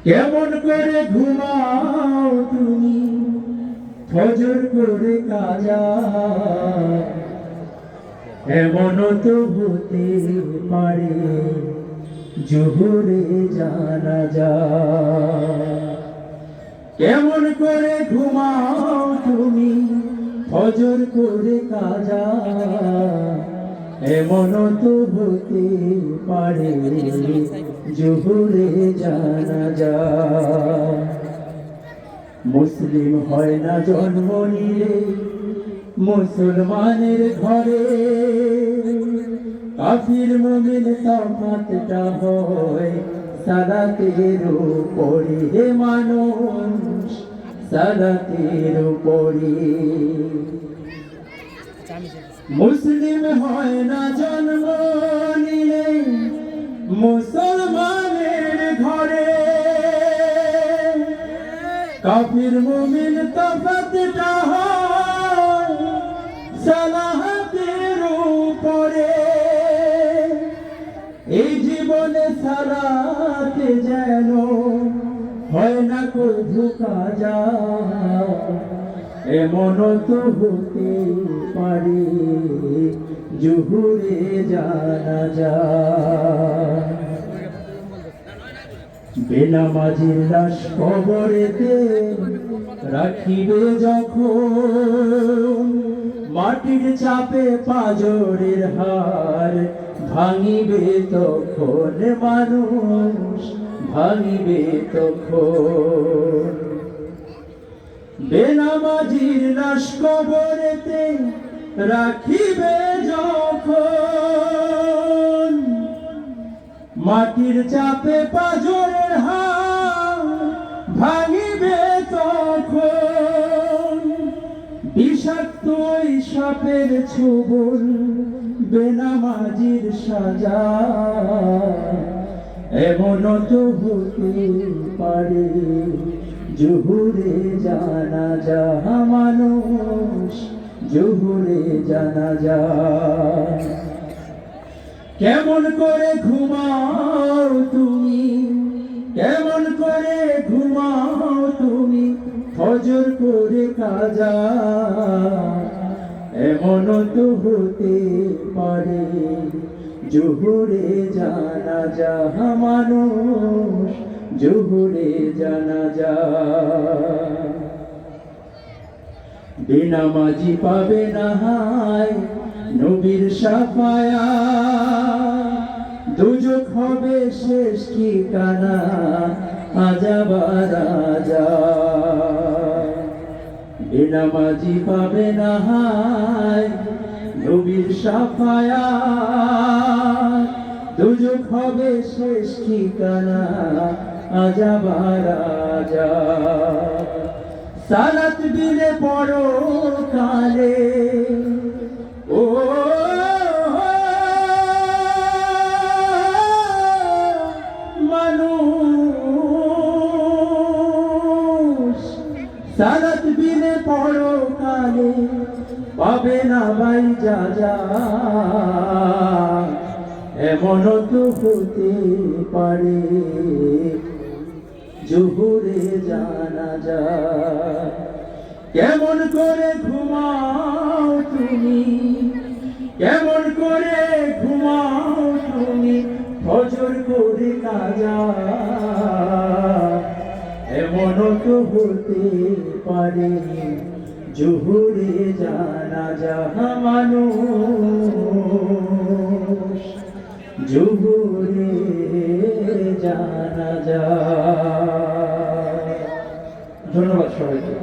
কেমন করে ঘুমাও তুমি ফজর করে কাজা, এমন তো হতে পারে জোহরে জানাজা। কেমন করে ঘুমাও তুমি ফজর করে কাজা, এমন তো হতে পারে জোহরে জানাজা। মুসলিম হয় না জন্ম নিলে মুসলমানের ঘরে, কাফির মুমিন তফাতটা হয় সালাতের উপরে। হে মানুষ সালাতের উপরে। মুসলিম হয় না জন্ম নিলে মুসলমানের ঘরে, কাফির মুমিন তফাতটা হয় সালাতের উপরে। এই জীবনে সালাতে যেন হয় না কভু কাজা, এমন তো হতে পারে জোহরে জানাজা। বেনামাজির লাশ কবরেতে রাখিবে যখন, মাটির চাপে পাঁজরের হার ভাঙিবে তখন মানুষ, ভাঙিবে তখন। বেনামাজির লাশ কবরেতে রাখিবে যখন, মাটির চাপে পাঁজরের হার ভাঙিবে তখন। বিষাক্ত সাপের ছোবল বেনামাজির সাজা, এমন তো হতে পারে জোহরে জানাজা। মানুষ জোহরে জানাজা। কেমন করে ঘুমাও তুমি, কেমন করে ঘুমাও তুমি ফজর করে কাজা, এমন তো হতে পারে জোহরে জানাজা। মানুষ জোহরে জানাজা। বেনামাজি পাবে না হায় নবীর শাফায়াত, দুজক হবে শেষ ঠিকানা আযাব রাজা। বেনামাজি পাবে না হায় নবীর শাফায়াত, দুজক হবে শেষ ঠিকানা আযাব রাজা। সালাত দিলে পড়ো কালে ও মানুষ, সালাত দিলে পড়ো কালে পাবে না ভাই যা, এমন তো হতে পারে জোহরে জানাজা। কেমন করে ঘুমাও তুমি, কেমন করে ঘুমাও তুমি ফজর করে কাজা, এমন তো হতে পারে জোহরে জানাজা। মানুষ জোহরে জানাজা। ধন্যবাদ সবাইকে।